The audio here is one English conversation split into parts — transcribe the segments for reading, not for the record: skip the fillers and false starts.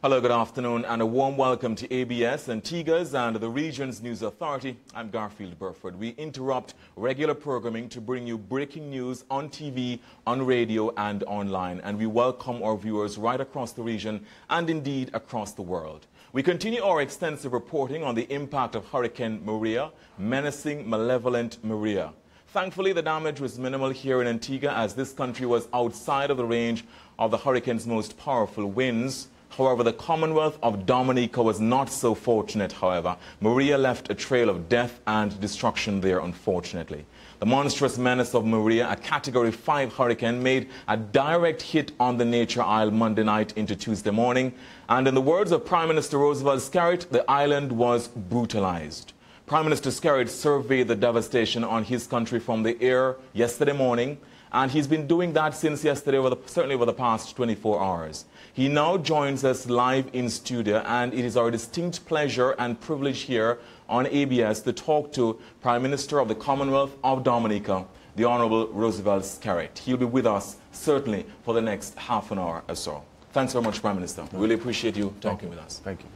Hello, good afternoon, and a warm welcome to ABS, Antigua's and the region's news authority. I'm Garfield Burford. We interrupt regular programming to bring you breaking news on TV, on radio, and online. And we welcome our viewers right across the region and indeed across the world. We continue our extensive reporting on the impact of Hurricane Maria, menacing malevolent Maria. Thankfully, the damage was minimal here in Antigua as this country was outside of the range of the hurricane's most powerful winds. However, the Commonwealth of Dominica was not so fortunate, however. Maria left a trail of death and destruction there, unfortunately. The monstrous menace of Maria, a Category 5 hurricane, made a direct hit on the Nature Isle Monday night into Tuesday morning. And in the words of Prime Minister Roosevelt Skerrit, the island was brutalized. Prime Minister Skerrit surveyed the devastation on his country from the air yesterday morning, and he's been doing that since yesterday, certainly over the past 24 hours. He now joins us live in studio, and it is our distinct pleasure and privilege here on ABS to talk to Prime Minister of the Commonwealth of Dominica, the Honourable Roosevelt Skerrit. He'll be with us certainly for the next half an hour or so. Thanks very much, Prime Minister. Really appreciate you talking with us. Thank you.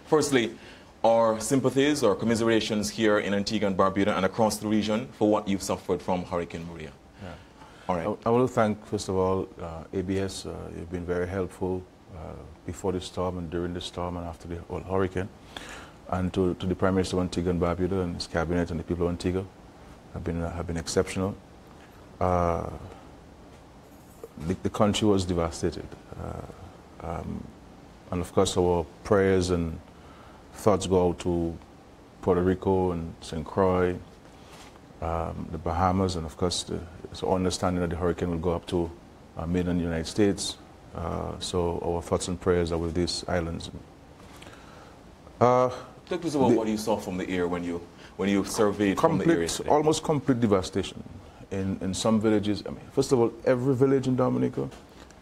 Firstly, our sympathies or commiserations here in Antigua and Barbuda and across the region for what you've suffered from Hurricane Maria. All right. I want to thank, first of all, ABS. You've been very helpful before the storm and during the storm and after the whole hurricane. And to the Prime Minister of Antigua and Barbuda and his cabinet and the people of Antigua have been exceptional. The country was devastated. And of course, our prayers and thoughts go out to Puerto Rico and St. Croix, the Bahamas, and of course it's our understanding that the hurricane will go up to mainland United States. So our thoughts and prayers are with these islands. Talk to us about what you saw from the air when you surveyed from the air yesterday. Almost complete devastation in some villages. I mean, first of all, every village in Dominica,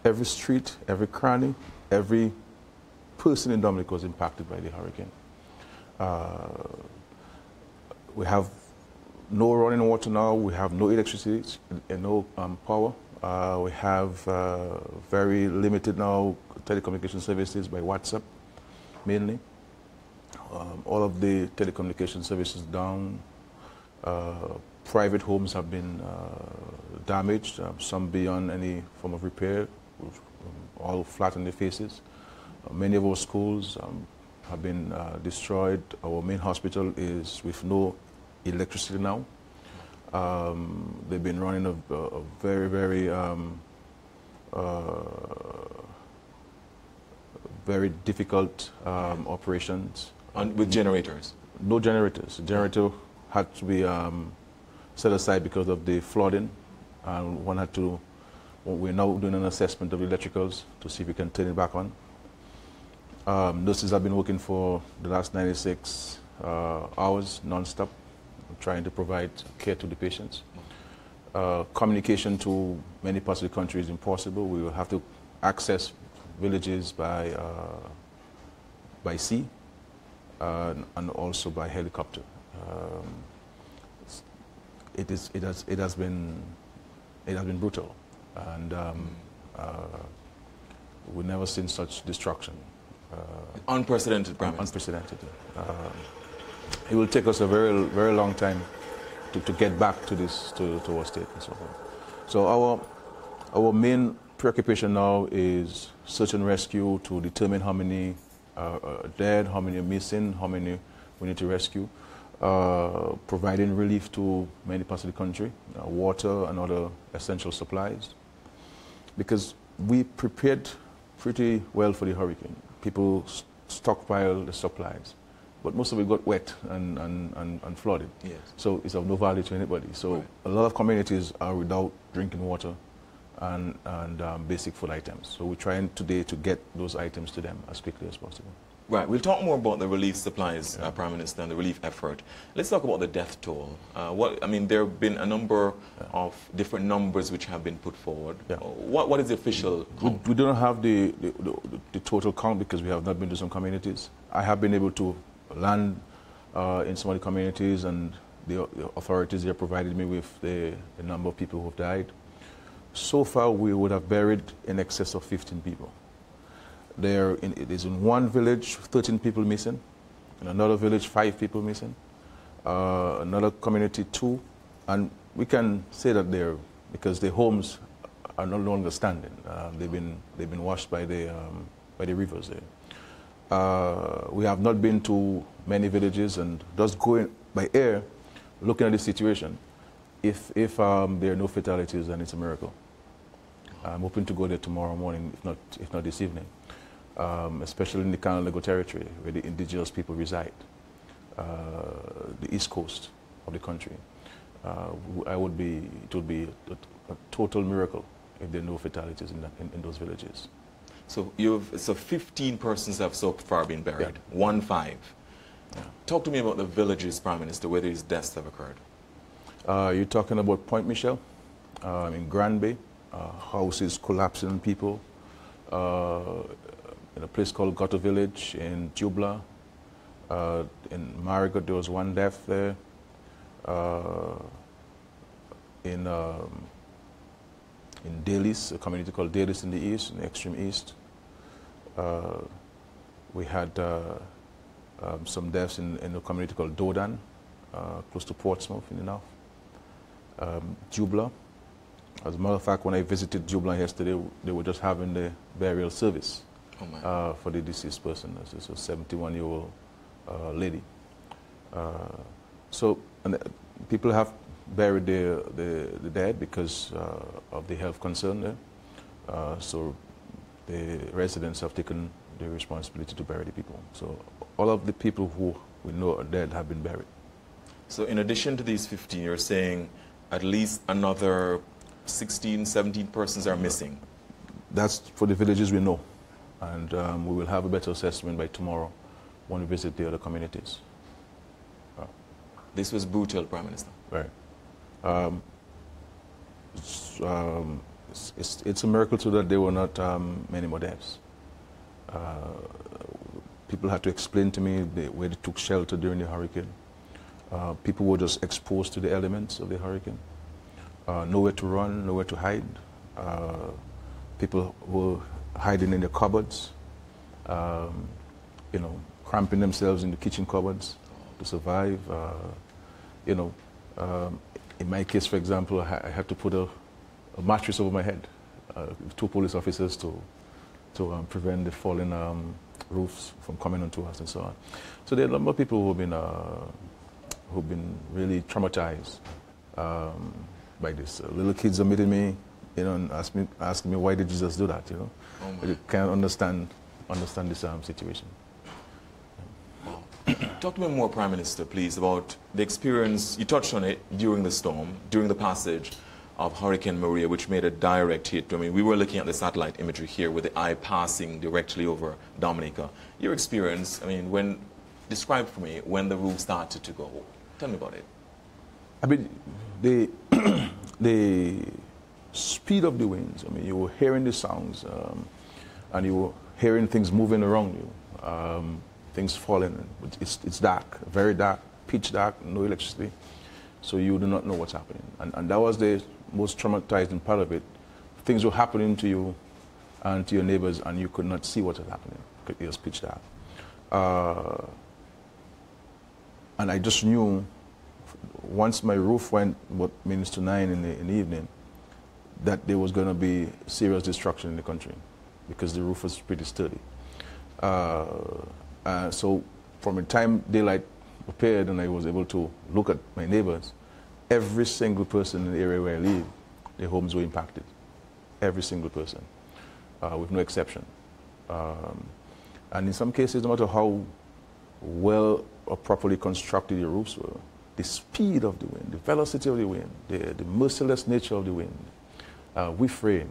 every street, every cranny, every person in Dominica was impacted by the hurricane. We have no running water now, we have no electricity and no power. We have very limited now telecommunication services by WhatsApp, mainly. All of the telecommunication services down. Private homes have been damaged, some beyond any form of repair, all flat in their faces. Many of our schools have been destroyed. Our main hospital is with no electricity now. They've been running a very, very difficult operations. And with generators? No generators. The generator had to be set aside because of the flooding. And we're now doing an assessment of the electricals to see if we can turn it back on. Nurses have been working for the last 96 hours non-stop, trying to provide care to the patients. Communication to many parts of the country is impossible. We will have to access villages by sea and also by helicopter. It has been brutal, and we've never seen such destruction. Unprecedented, Prime Minister. Unprecedented. It will take us a very long time to get back to our state and so forth. So our main preoccupation now is search and rescue to determine how many are dead, how many are missing, how many we need to rescue, providing relief to many parts of the country, water and other essential supplies, because we prepared pretty well for the hurricane. People stockpile the supplies, but most of it got wet and flooded. Yes. So it's of no value to anybody. So right. A lot of communities are without drinking water and basic food items. So we're trying today to get those items to them as quickly as possible. Right. We'll talk more about the relief supplies, Prime Minister, and the relief effort. Let's talk about the death toll. There have been a number of different numbers which have been put forward. Yeah. What is the official count? We don't have the total count because we have not been to some communities. I have been able to land in some of the communities, and the authorities here provided me with the number of people who have died. So far, we would have buried in excess of 15 people. It is in one village, 13 people missing. In another village, 5 people missing. Another community, 2. And we can say that because their homes are no longer standing. They've been washed by the rivers there. We have not been to many villages, and just going by air, looking at the situation. If there are no fatalities, then it's a miracle. I'm hoping to go there tomorrow morning, if not this evening, especially in the Canada territory where the indigenous people reside, the east coast of the country. It would be a total miracle if there are no fatalities in those villages. So 15 persons have so far been buried, Yeah. 15. Yeah. Talk to me about the villages, Prime Minister, where these deaths have occurred. You're talking about Point Michel in Grand Bay, houses collapsing on people. In a place called Goto Village in Jubla. In Marigot, there was 1 death there. In Dalis, a community called Dalis in the east, in the extreme east. We had some deaths in a community called Dodan, close to Portsmouth in the north. Jubla. As a matter of fact, when I visited Jubla yesterday, they were just having the burial service for the deceased person. This was a 71-year-old lady. People have buried the dead because of the health concern there. So the residents have taken the responsibility to bury the people. So all of the people who we know are dead have been buried. So in addition to these 15, you're saying at least another 16, 17 persons are missing? That's for the villages we know. And we will have a better assessment by tomorrow when we visit the other communities. This was brutal, Prime Minister. Right. It's a miracle too that there were not many more deaths. People had to explain to me where they took shelter during the hurricane. People were just exposed to the elements of the hurricane. Nowhere to run, nowhere to hide. People were hiding in the cupboards, cramping themselves in the kitchen cupboards to survive. In my case, for example, I had to put a mattress over my head with 2 police officers to prevent the falling roofs from coming onto us and so on. So there are a number of people who've been really traumatized by this. Little kids are meeting me, and asking me why did Jesus do that, You can't understand this situation. Talk to me more, Prime Minister, please, about the experience. You touched on it during the storm, during the passage of Hurricane Maria, which made a direct hit. I mean, we were looking at the satellite imagery here with the eye passing directly over Dominica. Your experience, describe for me when the roof started to go. Tell me about it. I mean, the speed of the winds, you were hearing the sounds, and you were hearing things moving around you, things falling. It's dark, very dark, pitch dark, no electricity, so you do not know what's happening. And that was the most traumatizing part of it. Things were happening to you and to your neighbors, and you could not see what was happening. It was pitch dark. And I just knew, once my roof went about minutes to 9 in the evening, that there was going to be serious destruction in the country because the roof was pretty sturdy. So from the time daylight appeared and I was able to look at my neighbors, every single person in the area where I live, their homes were impacted. Every single person, with no exception. And in some cases, no matter how well or properly constructed your roofs were, the speed of the wind, the velocity of the wind, the merciless nature of the wind, with rain,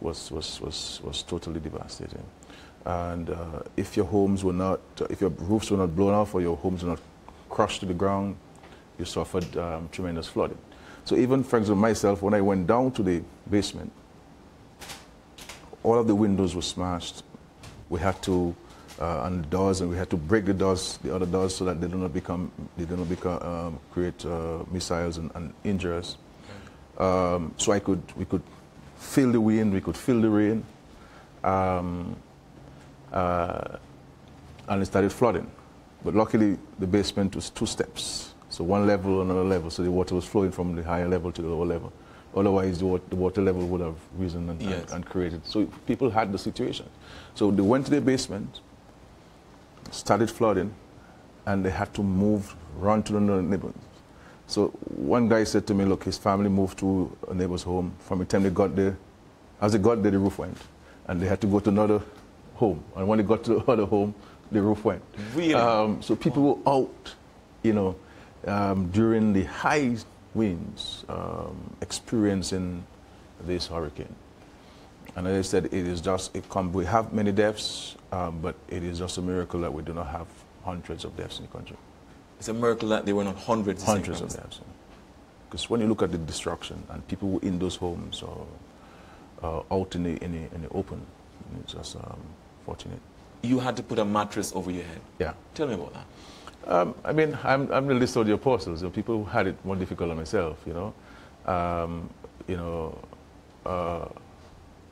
was totally devastating. And if your roofs were not blown off or your homes were not crushed to the ground, you suffered tremendous flooding. So even, for example, myself, when I went down to the basement, all of the windows were smashed. We had to, on the doors, and we had to break the other doors, so that they do not create missiles and injure us. So we could feel the wind, we could feel the rain. and it started flooding. But luckily, the basement was 2 steps. So one level, another level, so the water was flowing from the higher level to the lower level. Otherwise, the water level would have risen and created. So people had the situation. So they went to the basement, started flooding, and they had to run to the neighbors. So one guy said to me, look, his family moved to a neighbor's home. From the time they got there, as they got there, the roof went. And they had to go to another home. And when they got to the other home, the roof went. Really? So people were out, during the high winds, experiencing this hurricane. And as I said, it is just, we have many deaths, but it is just a miracle that we do not have hundreds of deaths in the country. It's a miracle that there were not hundreds of deaths. Because when you look at the destruction and people were in those homes or out in the open, it's just fortunate. You had to put a mattress over your head. Yeah. Tell me about that. I mean, I'm the list of the apostles. People who had it more difficult than myself,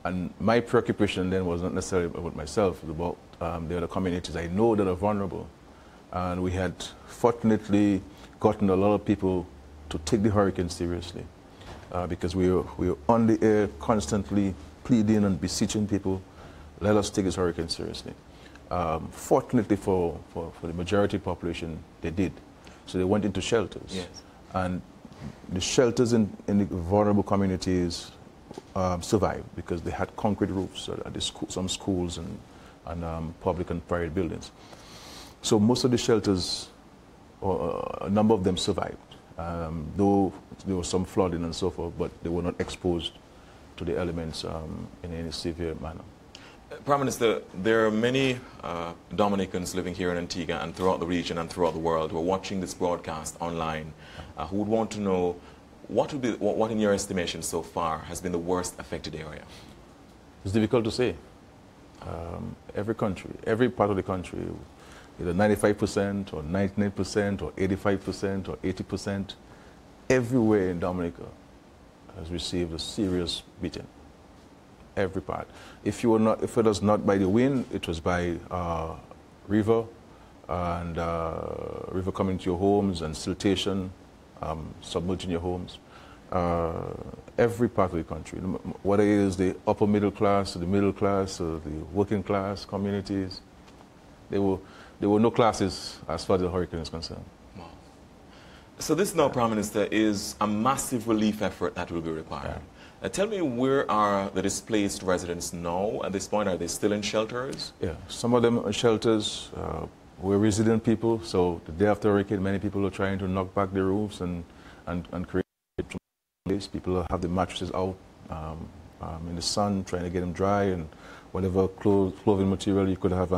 and my preoccupation then was not necessarily about myself, it was about the other communities I know that are vulnerable. And we had fortunately gotten a lot of people to take the hurricane seriously because we were on the air constantly pleading and beseeching people, let us take this hurricane seriously. Fortunately for the majority population, they did. So they went into shelters. Yes. And the shelters in the vulnerable communities survived because they had concrete roofs at some schools and public and private buildings. So most of the shelters, or a number of them survived, though there was some flooding and so forth, but they were not exposed to the elements in any severe manner. Prime Minister, there are many Dominicans living here in Antigua and throughout the region and throughout the world who are watching this broadcast online who would want to know what in your estimation so far has been the worst affected area? It's difficult to say. Every country, every part of the country, either 95% or 99% or 85% or 80%, everywhere in Dominica has received a serious beating. Every part. If it was not by the wind, it was by river and river coming to your homes and siltation, submerging your homes. Every part of the country, whether it is the upper middle class, or the middle class, or the working class communities, there were no classes as far as the hurricane is concerned. Wow. So this now, Prime Minister, is a massive relief effort that will be required. Yeah. Tell me, where are the displaced residents now? At this point, are they still in shelters? Yeah, some of them are shelters. We're resident people, so the day after hurricane, many people are trying to knock back the roofs and create some place. People have the mattresses out in the sun, trying to get them dry, and whatever clothing material you could have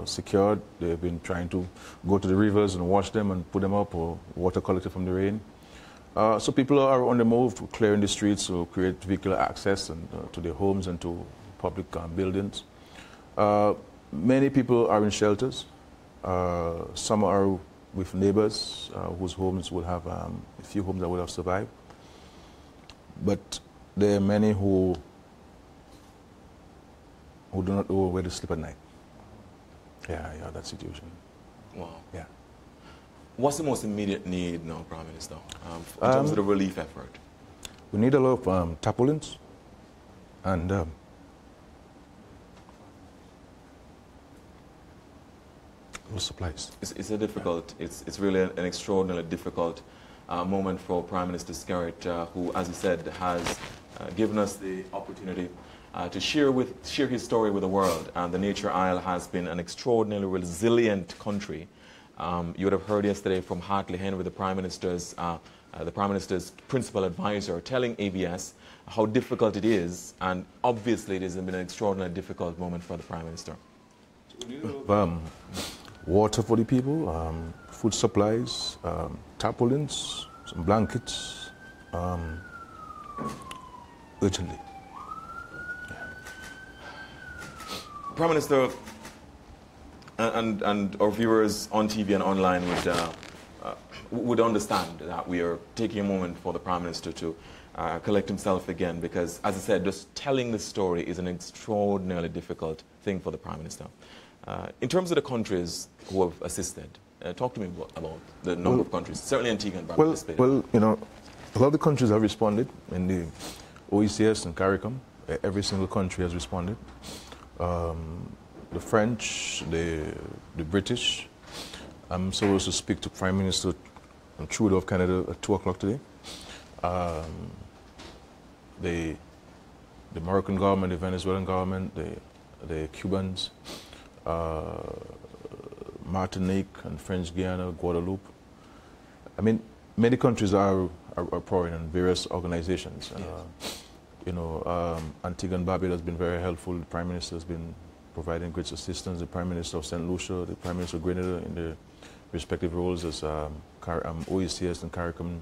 secured. They've been trying to go to the rivers and wash them and put them up, or water collected from the rain. So people are on the move, clearing the streets to create vehicular access and, to their homes and to public buildings. Many people are in shelters. Some are with neighbors whose homes will have a few homes that would have survived. But there are many who do not know where to sleep at night. Yeah, that situation. Wow. Yeah. What's the most immediate need now, Prime Minister, in terms of the relief effort? We need a lot of tarpaulins and supplies. It's a difficult, it's really an extraordinarily difficult moment for Prime Minister Skerrit, who, as he said, has given us the opportunity to share his story with the world. And the Nature Isle has been an extraordinarily resilient country. You would have heard yesterday from Hartley Henry, the Prime Minister's principal advisor, telling ABS how difficult it is, and obviously it has been an extraordinarily difficult moment for the Prime Minister. Water for the people, food supplies, tarpaulins, some blankets, urgently. Yeah. Prime Minister, and our viewers on TV and online would understand that we are taking a moment for the Prime Minister to collect himself again, because, as I said, just telling the story is an extraordinarily difficult thing for the Prime Minister. In terms of the countries who have assisted, talk to me about the number of countries, certainly Antigua and Barbuda. Well, you know, a lot of the countries have responded in the OECS and CARICOM. Every single country has responded. The French, the British. I'm supposed to speak to Prime Minister Trudeau of Canada at 2 o'clock today. The Moroccan government, the Venezuelan government, the Cubans, Martinique and French Guiana, Guadeloupe. I mean, many countries are pouring in various organizations. Yes. You know, Antigua and Barbuda has been very helpful. The Prime Minister has been providing great assistance. The Prime Minister of St. Lucia, the Prime Minister of Grenada in their respective roles as OECS and CARICOM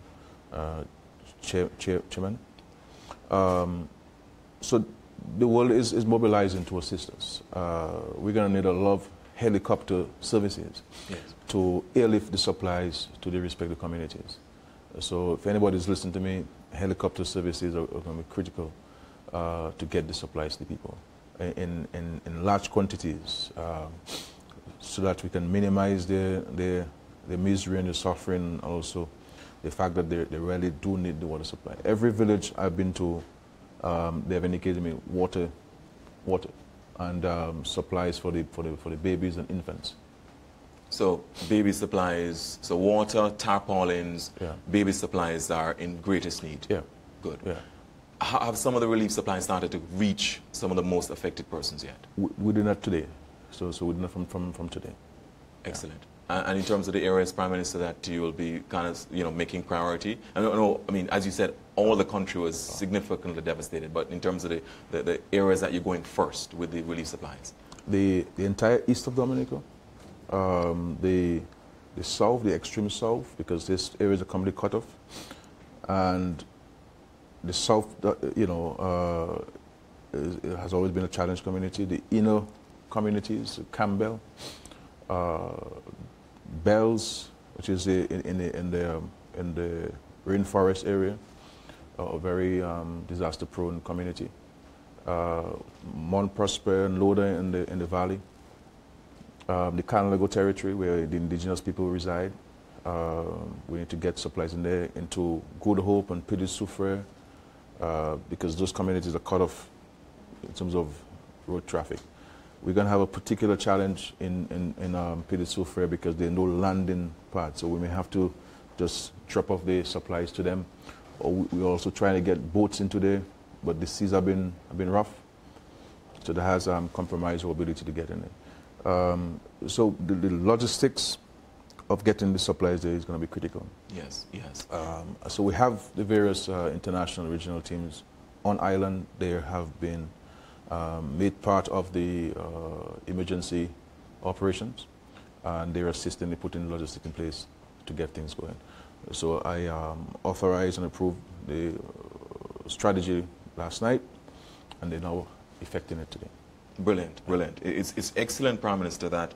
chairman. So the world is mobilizing to assist us. We're going to need a lot of helicopter services, yes, to airlift the supplies to the respective communities. So if anybody's listening to me, helicopter services are going to be critical to get the supplies to people in large quantities, so that we can minimize the misery and the suffering, and also the fact that they really do need the water supply. Every village I've been to, they have indicated to me water, and supplies for the babies and infants. So baby supplies, so water, tarpaulins, yeah, baby supplies are in greatest need. Yeah. Good. Yeah. Have some of the relief supplies started to reach some of the most affected persons yet? We do not today. So we do not from today. Excellent. Yeah. And in terms of the areas, Prime Minister, that you will be kind of, you know, making priority? I mean, as you said, all the country was significantly devastated, but in terms of the areas that you're going first with the relief supplies? The entire east of Dominica, the south, the extreme south, because this area is a completely cut off, and the south, you know, it has always been a challenged community. The inner communities, Campbell, Bells, which is in the rainforest area, a very disaster-prone community. Mount Prosper and Loda in the valley. The Canalago territory, where the indigenous people reside. We need to get supplies in there, into Good Hope and Petit Soufrière, because those communities are cut off in terms of road traffic. We're going to have a particular challenge in Petit Soufrière because there are no landing pads, so we may have to just drop off the supplies to them. Or we're also trying to get boats into there, but the seas have been rough, so that has compromised our ability to get in there. So the logistics of getting the supplies there is going to be critical. Yes, yes. So we have the various international regional teams on island. They have been made part of the emergency operations, and they're assisting in putting logistics in place to get things going. So I authorized and approved the strategy last night, and they're now effecting it today. Brilliant, brilliant. It's excellent, Prime Minister, that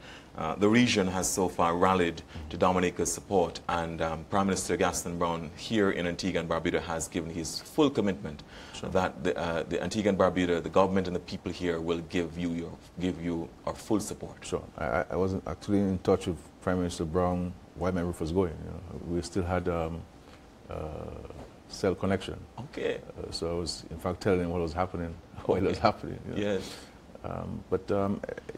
the region has so far rallied to Dominica's support, and Prime Minister Gaston Brown here in Antigua and Barbuda has given his full commitment, sure, that the Antigua and Barbuda, the government and the people here will give you our full support. Sure. I wasn't actually in touch with Prime Minister Brown while my roof was going. You know, we still had cell connection. Okay. So I was, in fact, telling him what was happening while it was happening. You know. Yes. But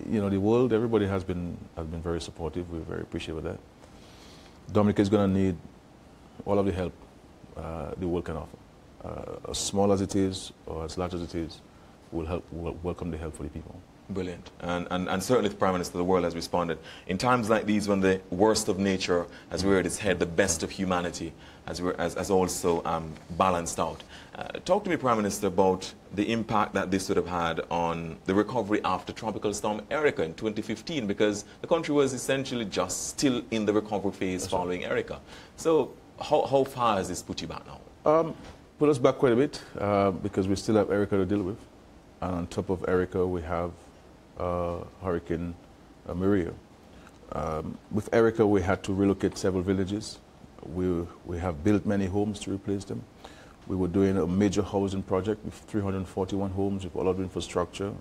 you know, the world, everybody has been very supportive. We're very appreciative of that. Dominica is going to need all of the help the world can offer. As small as it is, or as large as it is, we'll welcome the help for the people. Brilliant. And certainly the Prime Minister, the world has responded. In times like these, when the worst of nature has reared its head, the best of humanity has also balanced out. Talk to me, Prime Minister, about the impact that this would have had on the recovery after Tropical Storm Erica in 2015, because the country was essentially just still in the recovery phase following Erica. So how far has this put you back now? Put us back quite a bit, because we still have Erica to deal with. And on top of Erica, we have Hurricane Maria. With Erica, we had to relocate several villages. We have built many homes to replace them. We were doing a major housing project with 341 homes with all of the infrastructure,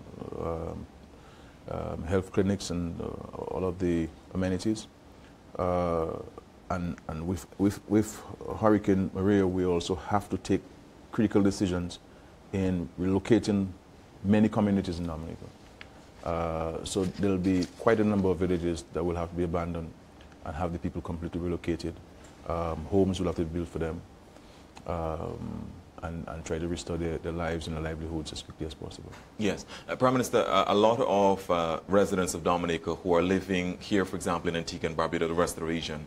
health clinics and all of the amenities. And with Hurricane Maria, we also have to take critical decisions in relocating many communities in Dominica. So there'll be quite a number of villages that will have to be abandoned and have the people completely relocated. Homes will have to be built for them, and try to restore their lives and their livelihoods as quickly as possible. Yes. Prime Minister, a lot of residents of Dominica who are living here, for example, in Antigua and Barbuda, the rest of the region,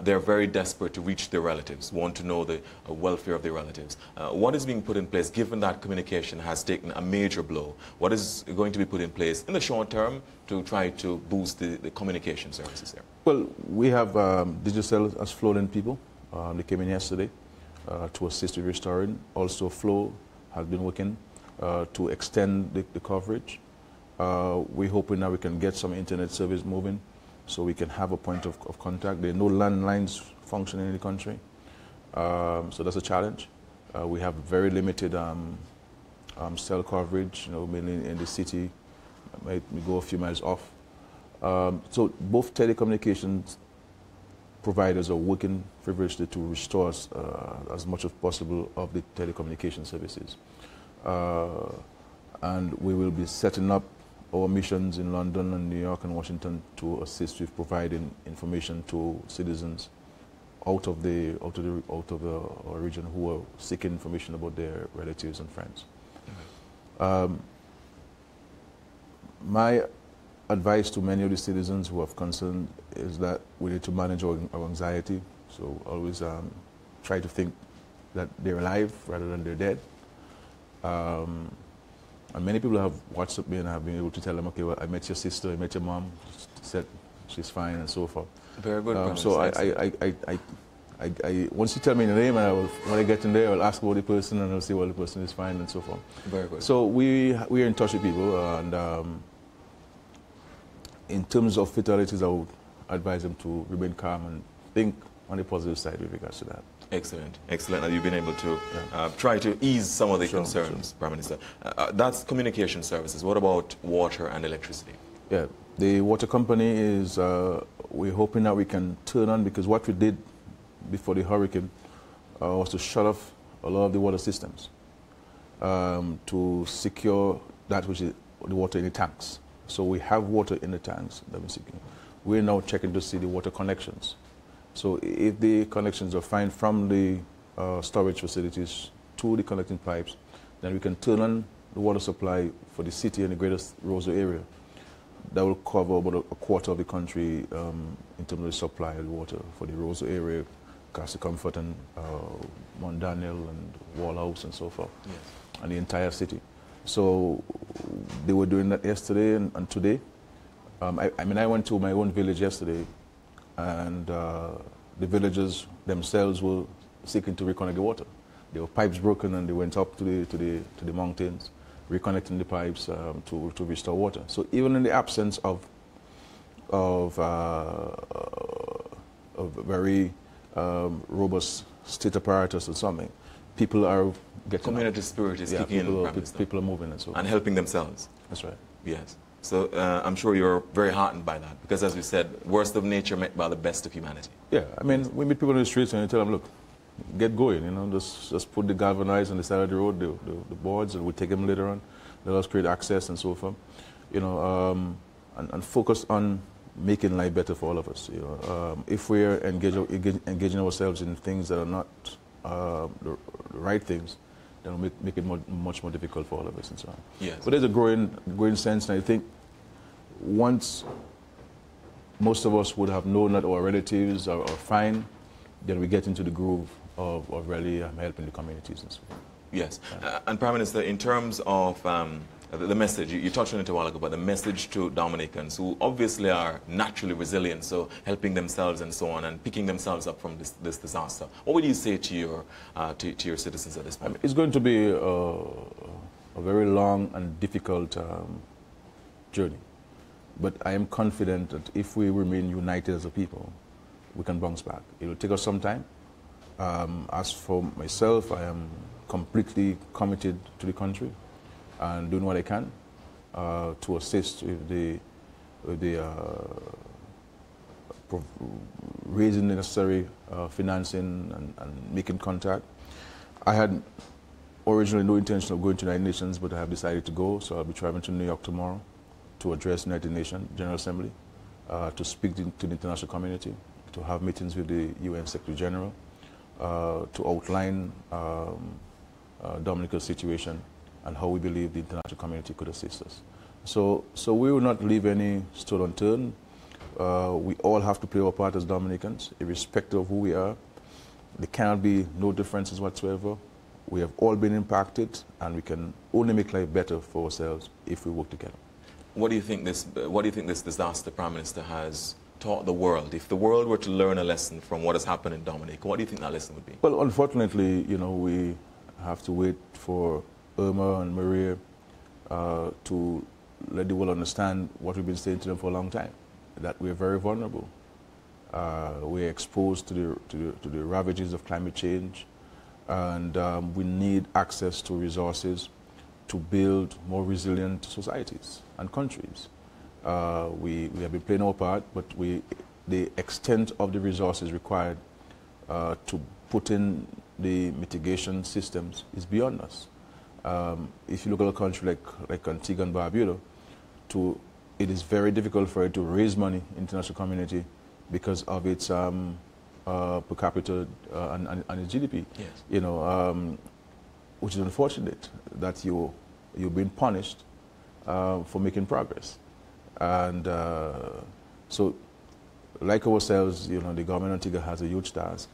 they're very desperate to reach their relatives, want to know the welfare of their relatives. What is being put in place, given that communication has taken a major blow? What is going to be put in place in the short term to try to boost the communication services there? Well, we have Digicel has flown in people. They came in yesterday to assist with restoring. Also, Flow has been working to extend the coverage. We're hoping that we can get some internet service moving so we can have a point of contact. There are no landlines functioning in the country, so that's a challenge. We have very limited cell coverage, mainly in the city. We go a few miles off. So both telecommunications providers are working feverishly to restore as much as possible of the telecommunication services. And we will be setting up our missions in London and New York and Washington to assist with providing information to citizens out of our region who are seeking information about their relatives and friends. My advice to many of the citizens who have concern is that we need to manage our anxiety. So always try to think that they're alive rather than they're dead. And many people have WhatsApped me and have been able to tell them, okay, well, I met your sister, I met your mom, said she's fine and so forth. Very good. So once you tell me the name, and when I get in there, I'll ask about the person and I'll say, well, the person is fine and so forth. Very good. So we're in touch with people, and in terms of fatalities, I would advise them to remain calm and think on the positive side with regards to that. Excellent, excellent. And you've been able to try to ease some of the concerns, Prime Minister. That's communication services. What about water and electricity? Yeah, the water company is, we're hoping that we can turn on, because what we did before the hurricane was to shut off a lot of the water systems to secure that which is the water in the tanks. So we have water in the tanks that we're seeking. We're now checking to see the water connections. So if the connections are fine from the storage facilities to the connecting pipes, then we can turn on the water supply for the city and the greater Roseau area. That will cover about a quarter of the country in terms of the supply of water for the Roseau area, Castle Comfort and Mount Daniel and Wallhouse and so forth, yes, and the entire city. So they were doing that yesterday and today. I mean, I went to my own village yesterday, and the villagers themselves were seeking to reconnect the water. There were pipes broken, and they went up to the mountains, reconnecting the pipes to restore water. So even in the absence of very robust state apparatus or something, people are getting community spirit is kicking in. People are moving and so on. And helping themselves. That's right. Yes. So I'm sure you're very heartened by that, because as we said, worst of nature met by the best of humanity. Yeah, I mean, we meet people in the streets and you tell them, look, get going, just put the galvanized on the side of the road, the boards, and we'll take them later on. Let us create access and so forth, and focus on making life better for all of us. If we're engaging ourselves in things that are not the right things, then we'll make it much more difficult for all of us and so on. Yes. But there's a growing sense, and I think once most of us would have known that our relatives are fine, then we get into the groove of really helping the communities and so on. Yes. And Prime Minister, in terms of the message, you touched on it a while ago, but the message to Dominicans who obviously are naturally resilient, so helping themselves and so on, and picking themselves up from this disaster. What would you say to your citizens at this point? It's going to be a very long and difficult journey. But I am confident that if we remain united as a people, we can bounce back. It will take us some time, As for myself, I am completely committed to the country and doing what I can to assist with raising the necessary financing and making contact. I had originally no intention of going to the United Nations, but I have decided to go, so I'll be traveling to New York tomorrow to address the United Nations General Assembly, to speak to the international community, to have meetings with the UN Secretary General, to outline Dominica's situation and how we believe the international community could assist us. So we will not leave any stone unturned. We all have to play our part as Dominicans, irrespective of who we are. There cannot be no differences whatsoever. We have all been impacted, and we can only make life better for ourselves if we work together. What do you think this disaster, Prime Minister, has taught the world? If the world were to learn a lesson from what has happened in Dominica, what do you think that lesson would be? Well, unfortunately, we have to wait for Irma and Maria to let the world understand what we've been saying to them for a long time, that we're very vulnerable. We're exposed to the ravages of climate change, and we need access to resources to build more resilient societies and countries. We have been playing our part, but the extent of the resources required to put in the mitigation systems is beyond us. If you look at a country like Antigua and Barbuda, it is very difficult for it to raise money in the international community because of its per capita and its GDP. Yes. Which is unfortunate that you're being punished for making progress. And so, like ourselves, the government of Antigua has a huge task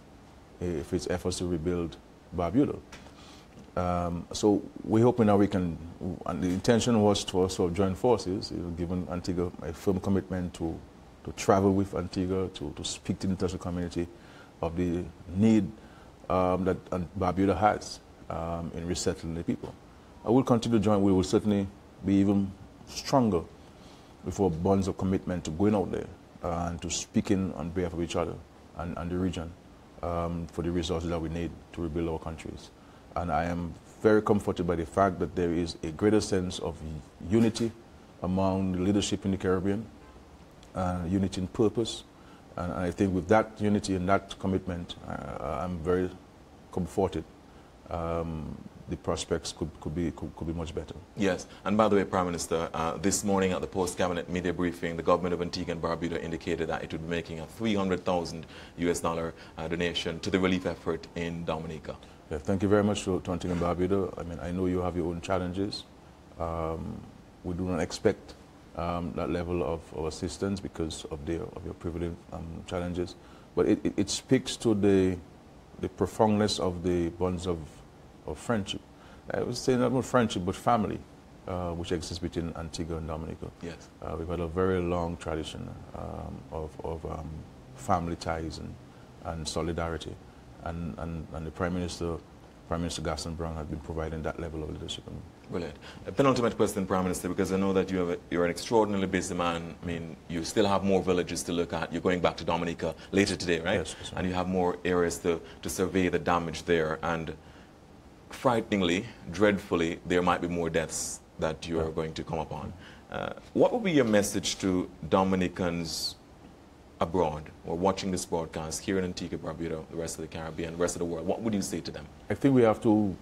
if its efforts to rebuild Barbuda. So we're hoping that we can, and the intention was to also join forces, given Antigua a firm commitment to travel with Antigua, to speak to the international community of the need that Barbuda has in resettling the people. I will continue to join. We will certainly be even stronger with our bonds of commitment to going out there and to speaking on behalf of each other and the region for the resources that we need to rebuild our countries. And I am very comforted by the fact that there is a greater sense of unity among the leadership in the Caribbean, unity in purpose. And I think with that unity and that commitment, I'm very comforted. The prospects could be much better. Yes, and by the way, Prime Minister, this morning at the post-cabinet media briefing, the government of Antigua and Barbuda indicated that it would be making a $300,000 donation to the relief effort in Dominica. Yeah, thank you very much to Antigua and Barbuda. I mean, I know you have your own challenges. We do not expect that level of assistance because of your privileged challenges, but it speaks to the profoundness of the bonds of friendship. I would say not more friendship, but family, which exists between Antigua and Dominica. Yes. We've had a very long tradition of family ties and solidarity, and the Prime Minister Gaston Brown has been providing that level of leadership. Brilliant. A penultimate question, Prime Minister, because I know that you're an extraordinarily busy man. I mean, you still have more villages to look at. You're going back to Dominica later today, right? Yes. And you have more areas to survey the damage there. And frighteningly, dreadfully, there might be more deaths that you're going to come upon. What would be your message to Dominicans abroad or watching this broadcast here in Antigua, Barbuda, the rest of the Caribbean, the rest of the world? What would you say to them? I think we have to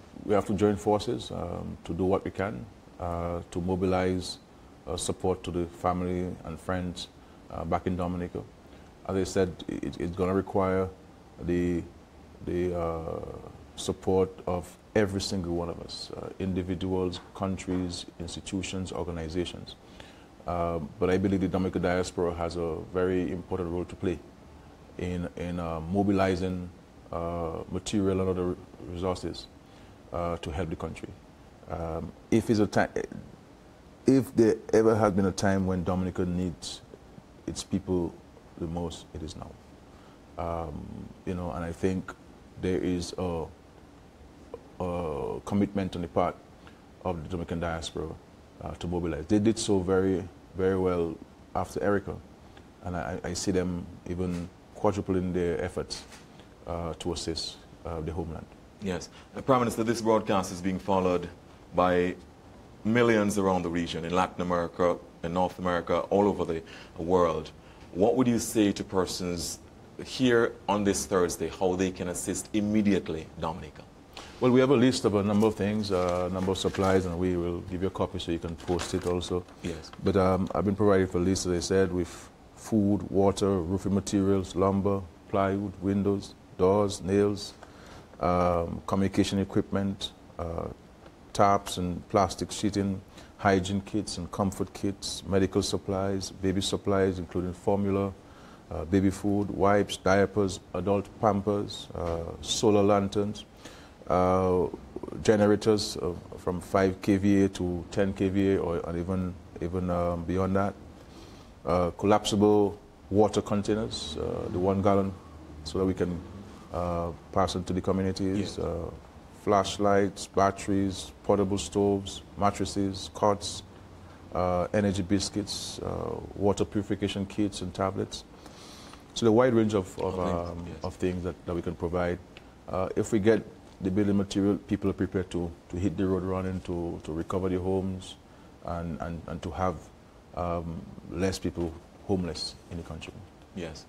join forces to do what we can to mobilize support to the family and friends back in Dominica. As I said, it's going to require the support of every single one of us, individuals, countries, institutions, organizations. But I believe the Dominican diaspora has a very important role to play in mobilizing material and other resources to help the country. If there ever has been a time when Dominica needs its people the most, it is now. And I think there is a commitment on the part of the Dominican diaspora to mobilize. They did so very, very well after Erica, and I see them even quadrupling their efforts to assist the homeland. Yes. Prime Minister, this broadcast is being followed by millions around the region, in Latin America, in North America, all over the world. What would you say to persons here on this Thursday, how they can assist immediately Dominica? Well, we have a list of a number of things, a number of supplies, and we will give you a copy so you can post it also. Yes. But I've been provided for a list, as I said, with food, water, roofing materials, lumber, plywood, windows, doors, nails, communication equipment, tarps and plastic sheeting, hygiene kits and comfort kits, medical supplies, baby supplies, including formula, baby food, wipes, diapers, adult pampers, solar lanterns, generators from 5 kVA to 10 kVA or even beyond that, collapsible water containers, the 1 gallon, so that we can pass it to the communities, yes. Flashlights, batteries, portable stoves, mattresses, cots, energy biscuits, water purification kits and tablets. So the wide range of things that we can provide. If we get the building material, people are prepared to hit the road running, to recover their homes and to have less people homeless in the country. Yes.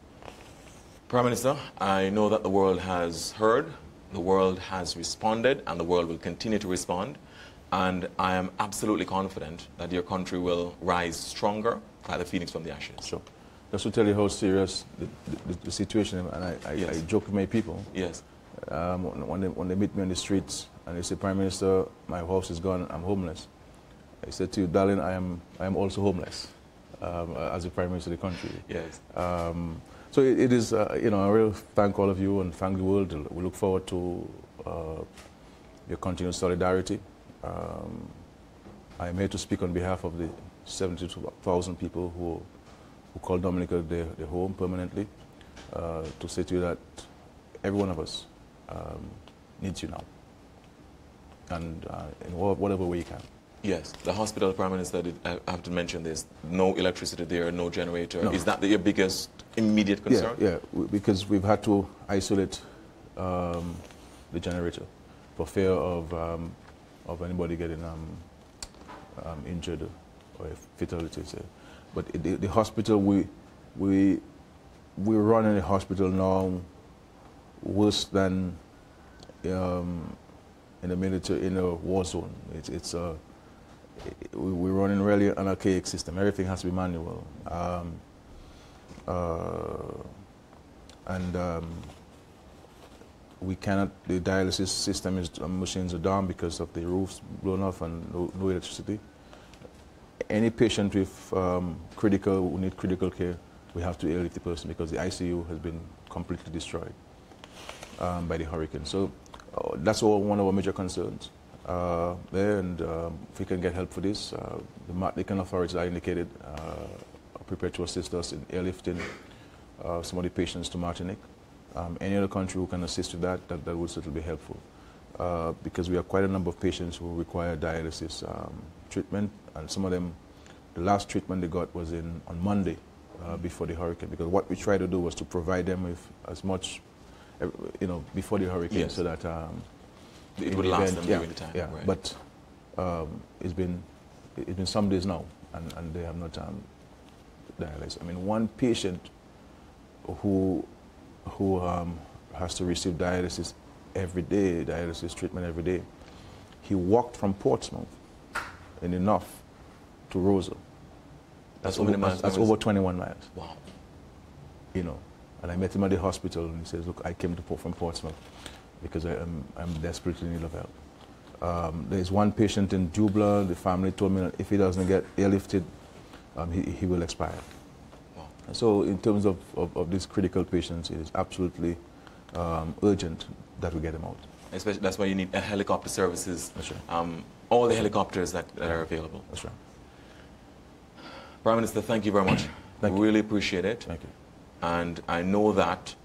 Prime Minister, I know that the world has heard, the world has responded, and the world will continue to respond. And I am absolutely confident that your country will rise stronger like the phoenix from the ashes. Sure. Just to tell you how serious the situation is, and I joke with my people. Yes. When they meet me on the streets and they say, Prime Minister, my house is gone, I'm homeless. I said to you, darling, I am also homeless as the Prime Minister of the country. Yes. So it is, you know, I really thank all of you and thank the world. We look forward to your continued solidarity. I am here to speak on behalf of the 72,000 people who call Dominica their home permanently, to say to you that every one of us needs you now, and in whatever way you can. Yes, the hospital, Prime Minister, I have to mention this, no electricity there, no generator. No. Is that your biggest immediate concern? Yeah, because we've had to isolate the generator for fear of anybody getting injured or fatalities. But the hospital, we run in the hospital now worse than in the military, in a war zone. We're running really an archaic system. Everything has to be manual. We cannot, the dialysis system machines are down because of the roofs blown off and no electricity. Any patient with who need critical care, we have to airlift the person because the ICU has been completely destroyed by the hurricane. So that's one of our major concerns there, and if we can get help for this, the Martinican authorities are indicated are prepared to assist us in airlifting some of the patients to Martinique. Any other country who can assist with that would certainly be helpful, because we have quite a number of patients who require dialysis treatment, and some of them, the last treatment they got was on Monday before the hurricane, because what we tried to do was to provide them with as much, you know, before the hurricane, yes, so that it would last them during the time. Yeah, right. But it's been some days now, and they have not dialyzed. I mean, one patient who has to receive dialysis every day, dialysis treatment every day, he walked from Portsmouth in the north to Rosa. That's over 21 miles. Wow. You know, and I met him at the hospital, and he says, look, I came from Portsmouth because I'm desperately in need of help. There's one patient in Jubla. The family told me that if he doesn't get airlifted, he will expire. Wow. So in terms of these critical patients, it is absolutely urgent that we get them out. Especially, that's why you need helicopter services. That's right. All the helicopters that are available. That's right. Prime Minister, thank you very much. Thank you. Really appreciate it. Thank you. And I know that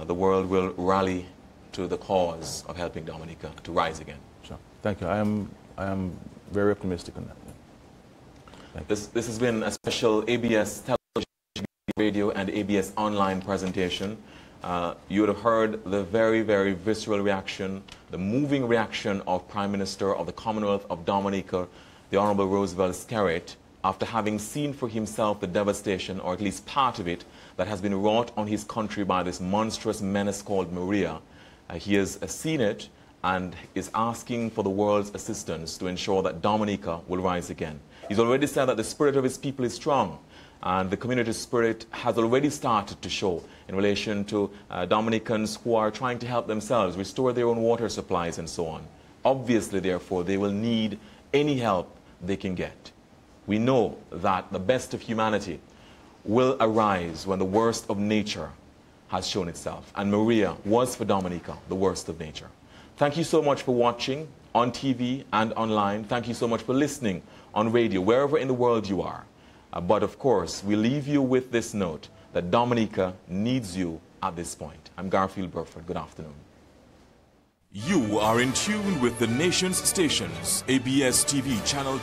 the world will rally to the cause of helping Dominica to rise again. Sure. Thank you. I am very optimistic on that. This has been a special ABS television, radio, and ABS online presentation you would have heard the very, very visceral reaction, the moving reaction of Prime Minister of the Commonwealth of Dominica, the Honorable Roosevelt Skerrit, after having seen for himself the devastation, or at least part of it, that has been wrought on his country by this monstrous menace called Maria. He has seen it and is asking for the world's assistance to ensure that Dominica will rise again. He's already said that the spirit of his people is strong, and the community spirit has already started to show in relation to Dominicans who are trying to help themselves, restore their own water supplies and so on. Obviously, therefore, they will need any help they can get. We know that the best of humanity will arise when the worst of nature has shown itself. And Maria was for Dominica the worst of nature. Thank you so much for watching on TV and online. Thank you so much for listening on radio, wherever in the world you are. But of course, we leave you with this note that Dominica needs you at this point. I'm Garfield Burford. Good afternoon. You are in tune with the nation's stations, ABS TV channel